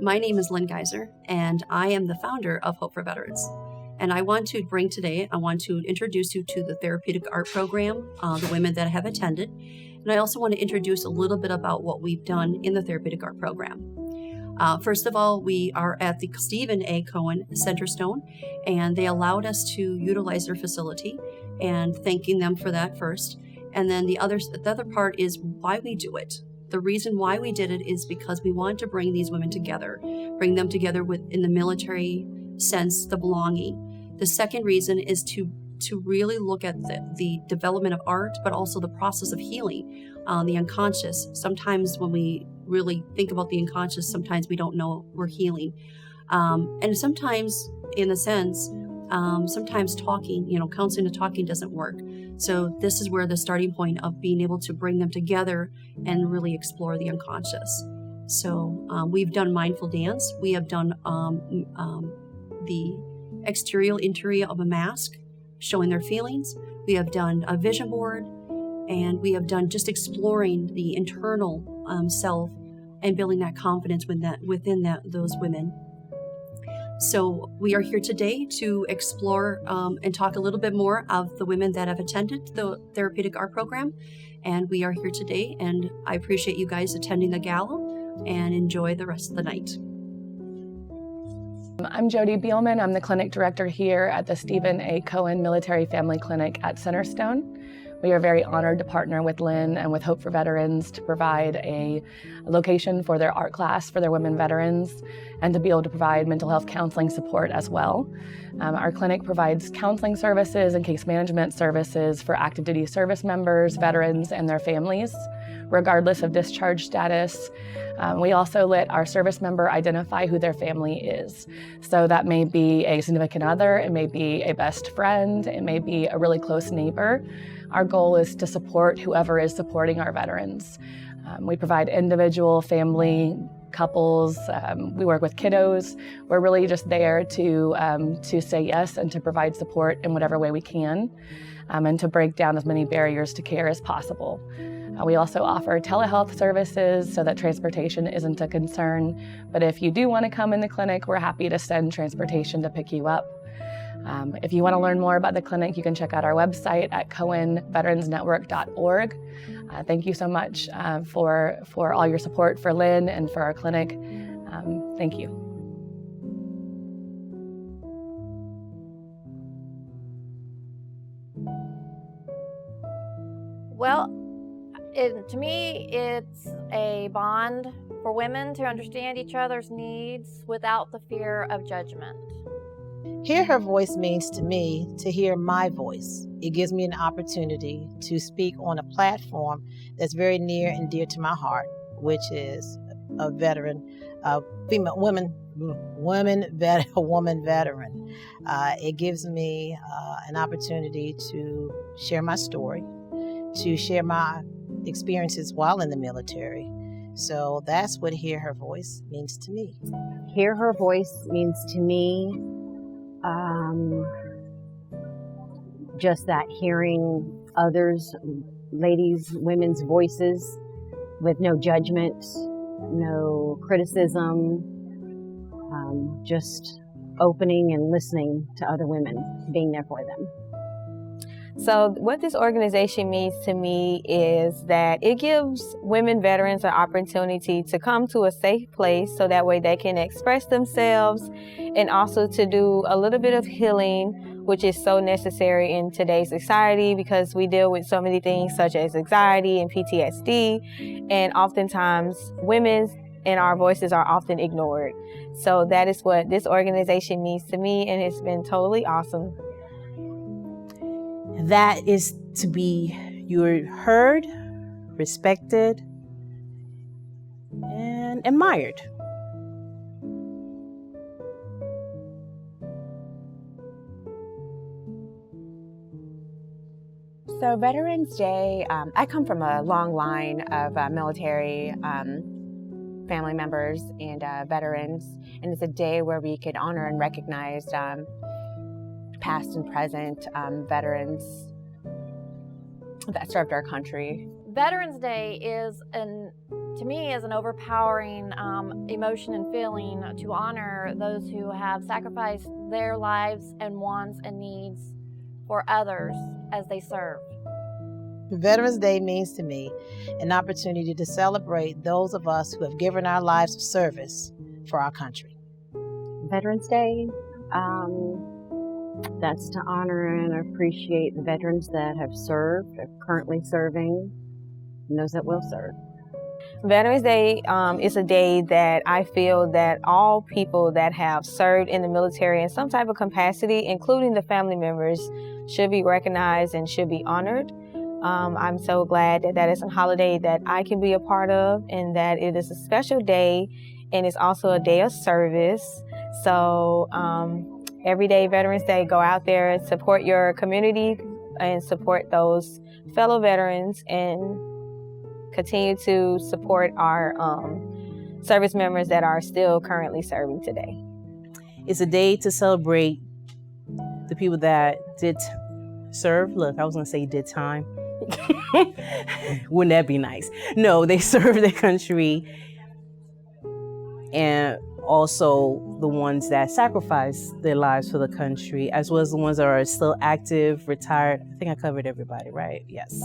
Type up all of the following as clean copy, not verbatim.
My name is Lynn Geiser, and I am the founder of Hope4Veterans. And I want to introduce you to the Therapeutic Art Program, the women that have attended. And I also want to introduce a little bit about what we've done in the Therapeutic Art Program. First of all, we are at the Stephen A. Cohen Centerstone, and they allowed us to utilize their facility, and thanking them for that first. And then the other part is why we do it. The reason why we did it is because we want to bring these women together, bring them together in the military sense, the belonging. The second reason is to really look at the development of art, but also the process of healing the unconscious. Sometimes when we really think about the unconscious, sometimes we don't know we're healing. And sometimes, in a sense, sometimes talking, counseling and talking doesn't work. So this is where the starting point of being able to bring them together and really explore the unconscious. So we've done mindful dance. We have done the exterior interior of a mask, showing their feelings. We have done a vision board, and we have done just exploring the internal self and building that confidence within those women. So we are here today to explore and talk a little bit more of the women that have attended the Therapeutic Art Program. And we are here today, and I appreciate you guys attending the gala, and enjoy the rest of the night. I'm Jody Beelman. I'm the clinic director here at the Stephen A. Cohen Military Family Clinic at Centerstone. We are very honored to partner with Lynn and with Hope4Veterans to provide a location for their art class for their women veterans, and to be able to provide mental health counseling support as well. Our clinic provides counseling services and case management services for active duty service members, veterans, and their families, regardless of discharge status. We also let our service member identify who their family is. So that may be a significant other, it may be a best friend, it may be a really close neighbor. Our goal is to support whoever is supporting our veterans. We provide individual, family, couples. We work with kiddos. We're really just there to say yes and to provide support in whatever way we can, and to break down as many barriers to care as possible. We also offer telehealth services so that transportation isn't a concern. But if you do want to come in the clinic, we're happy to send transportation to pick you up. If you want to learn more about the clinic, you can check out our website at cohenveteransnetwork.org. Thank you so much for all your support for Lynn and for our clinic. Thank you. Well, to me, it's a bond for women to understand each other's needs without the fear of judgment. Hear her voice means to me to hear my voice. It gives me an opportunity to speak on a platform that's very near and dear to my heart, which is a veteran, a woman veteran. It gives me an opportunity to share my story, to share my experiences while in the military. So that's what Hear Her Voice means to me. Hear Her Voice means to me just that hearing others, ladies, women's voices with no judgment, no criticism, just opening and listening to other women, being there for them. So what this organization means to me is that it gives women veterans an opportunity to come to a safe place so that way they can express themselves, and also to do a little bit of healing, which is so necessary in today's society because we deal with so many things such as anxiety and PTSD, and oftentimes women and our voices are often ignored. So that is what this organization means to me, and it's been totally awesome. That is to be you're heard, respected, and admired. So Veterans Day, I come from a long line of military family members and veterans, and it's a day where we could honor and recognize past and present veterans that served our country. Veterans Day is an to me is an overpowering emotion and feeling to honor those who have sacrificed their lives and wants and needs for others as they serve. Veterans Day means to me an opportunity to celebrate those of us who have given our lives of service for our country. Veterans Day, that's to honor and appreciate the veterans that have served, are currently serving, and those that will serve. Veterans Day is a day that I feel that all people that have served in the military in some type of capacity, including the family members, should be recognized and should be honored. I'm so glad that that is a holiday that I can be a part of, and that it is a special day, and it's also a day of service. So every day, Veterans Day, go out there and support your community and support those fellow veterans, and continue to support our service members that are still currently serving today. It's a day to celebrate the people that did serve. Look, I was gonna say did time. Wouldn't that be nice? No, they served their country, and also the ones that sacrificed their lives for the country, as well as the ones that are still active, retired. I think I covered everybody, right? Yes.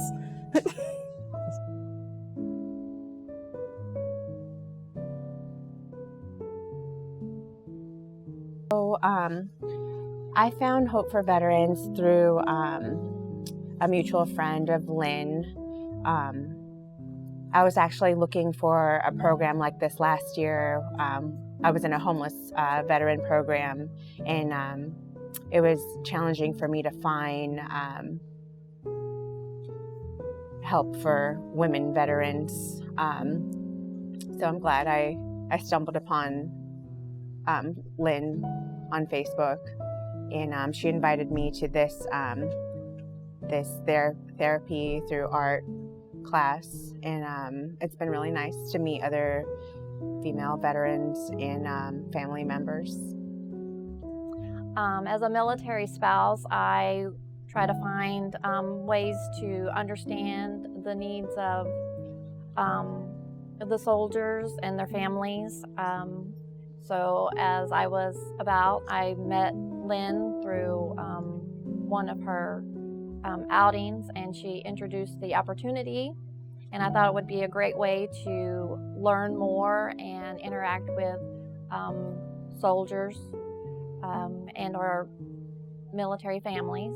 So I found Hope4Veterans through a mutual friend of Lynn. I was actually looking for a program like this last year. I was in a homeless veteran program, and it was challenging for me to find help for women veterans. So I'm glad I stumbled upon Lynn on Facebook, and she invited me to this therapy through art class, and it's been really nice to meet other female veterans and family members. As a military spouse, I try to find ways to understand the needs of the soldiers and their families. So as I was about, I met Lynn through one of her outings, and she introduced the opportunity, and I thought it would be a great way to learn more and interact with soldiers and our military families.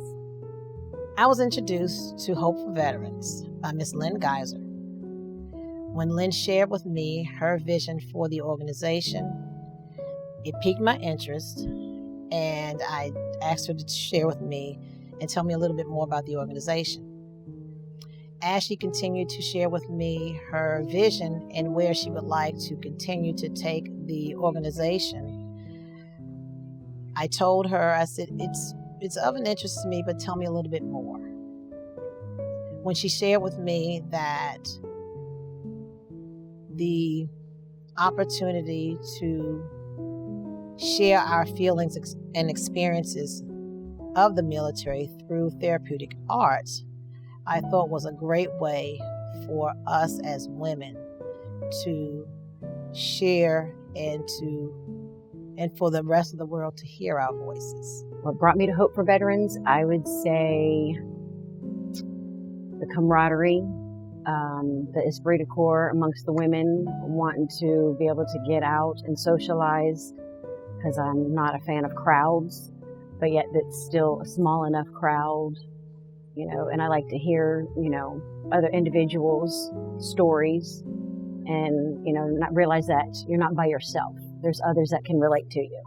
I was introduced to Hope4Veterans by Miss Lynn Geyser. When Lynn shared with me her vision for the organization, it piqued my interest, and I asked her to share with me and tell me a little bit more about the organization. As she continued to share with me her vision and where she would like to continue to take the organization, I told her, I said, it's of an interest to me, but tell me a little bit more. When she shared with me that the opportunity to share our feelings and experiences of the military through therapeutic art, I thought was a great way for us as women to share and for the rest of the world to hear our voices. What brought me to Hope4Veterans, I would say the camaraderie, the esprit de corps amongst the women, wanting to be able to get out and socialize, because I'm not a fan of crowds, but yet it's still a small enough crowd, and I like to hear, other individuals' stories, and, not realize that you're not by yourself. There's others that can relate to you.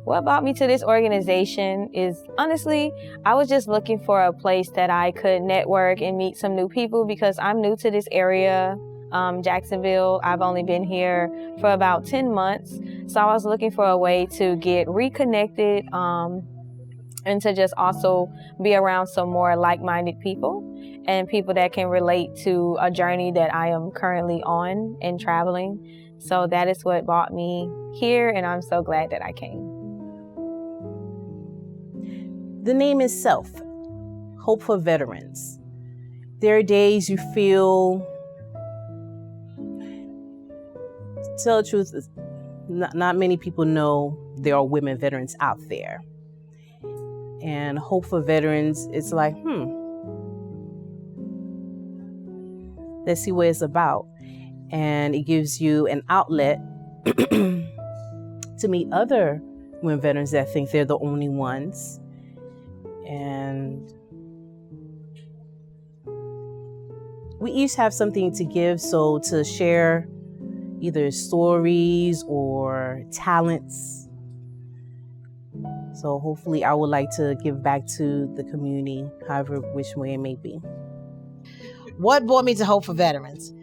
What brought me to this organization is, honestly, I was just looking for a place that I could network and meet some new people, because I'm new to this area, Jacksonville. I've only been here for about 10 months. So I was looking for a way to get reconnected and to just also be around some more like-minded people and people that can relate to a journey that I am currently on and traveling. So that is what brought me here, and I'm so glad that I came. The name itself, Hope4Veterans. There are days you feel tell the truth, not many people know there are women veterans out there. And Hope for Veterans, it's like, let's see what it's about. And it gives you an outlet to meet other women veterans that think they're the only ones. And we each have something to give, so to share either stories or talents. So hopefully I would like to give back to the community, however which way it may be. What brought me to Hope for Veterans?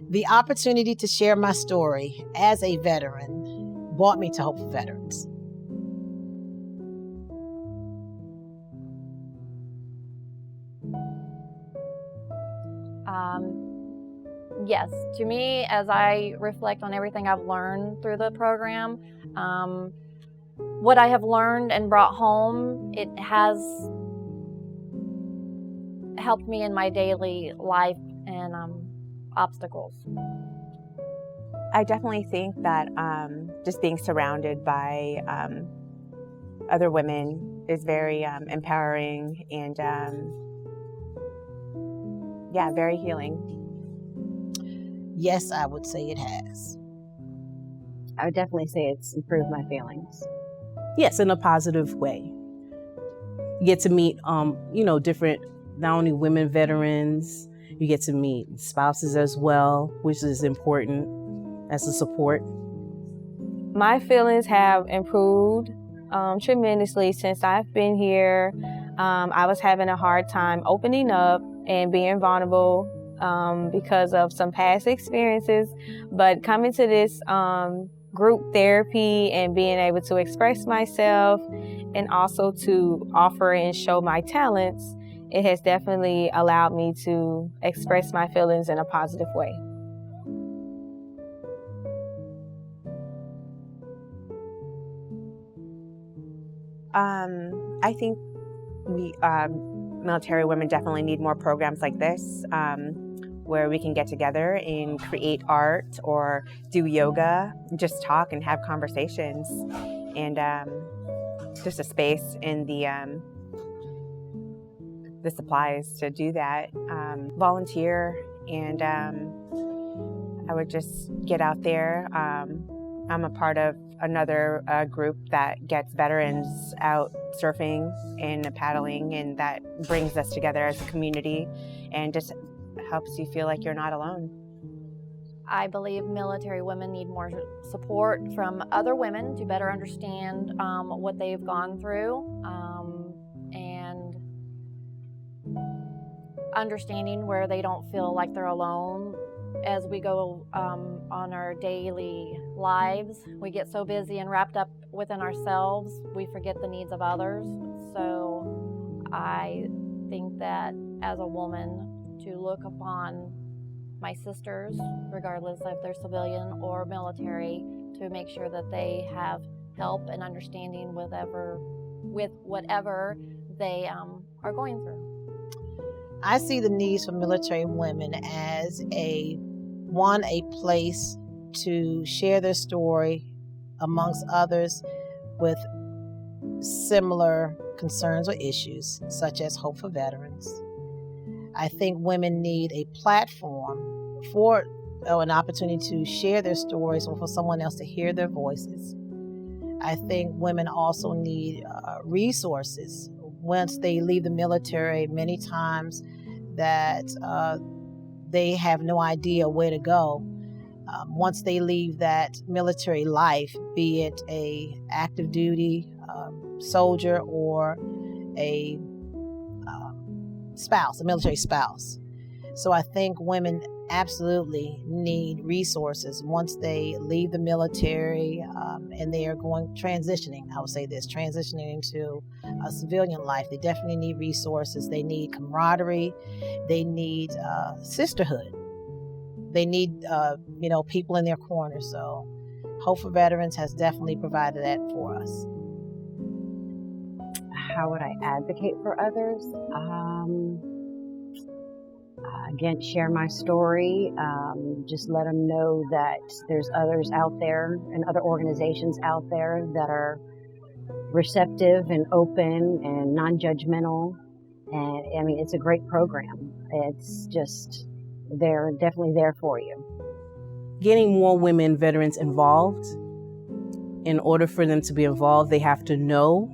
The opportunity to share my story as a veteran brought me to Hope for Veterans. Yes, to me, as I reflect on everything I've learned through the program, what I have learned and brought home, it has helped me in my daily life and obstacles. I definitely think that just being surrounded by other women is very empowering and very healing. Yes, I would say it has. I would definitely say it's improved my feelings. Yes, in a positive way. You get to meet, different, not only women veterans, you get to meet spouses as well, which is important as a support. My feelings have improved tremendously since I've been here. I was having a hard time opening up and being vulnerable because of some past experiences, but coming to this group therapy and being able to express myself and also to offer and show my talents, it has definitely allowed me to express my feelings in a positive way. I think we military women definitely need more programs like this, where we can get together and create art or do yoga, just talk and have conversations, and just a space in the supplies to do that. Volunteer, and I would just get out there. I'm a part of another group that gets veterans out surfing and paddling, and that brings us together as a community and just helps you feel like you're not alone. I believe military women need more support from other women to better understand what they've gone through, and understanding where they don't feel like they're alone. As we go on our daily lives, we get so busy and wrapped up within ourselves, we forget the needs of others. So I think that as a woman, to look upon my sisters, regardless if they're civilian or military, to make sure that they have help and understanding with whatever they are going through. I see the needs for military women as a place to share their story amongst others with similar concerns or issues, such as Hope for Veterans. I think women need a platform for an opportunity to share their stories or for someone else to hear their voices. I think women also need resources. Once they leave the military, many times that they have no idea where to go. Once they leave that military life, be it a active duty soldier or a spouse, a military spouse. So I think women absolutely need resources once they leave the military and they are transitioning into a civilian life. They definitely need resources. They need camaraderie. They need sisterhood. They need people in their corner. So Hope for Veterans has definitely provided that for us. How would I advocate for others? Again, share my story. Just let them know that there's others out there and other organizations out there that are receptive and open and non-judgmental. And I mean, it's a great program. It's just, they're definitely there for you. Getting more women veterans involved. In order for them to be involved, they have to know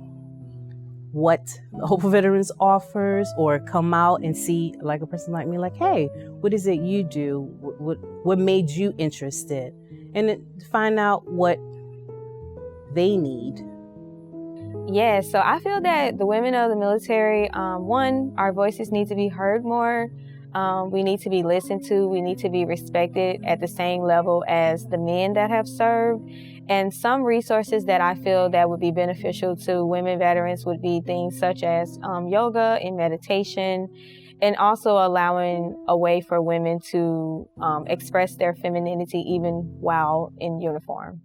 what Hope for Veterans offers, or come out and see, like a person like me, like, hey, what is it you do? What made you interested? And find out what they need. Yeah, so I feel that the women of the military, one, our voices need to be heard more. We need to be listened to. We need to be respected at the same level as the men that have served. And some resources that I feel that would be beneficial to women veterans would be things such as yoga and meditation, and also allowing a way for women to express their femininity even while in uniform.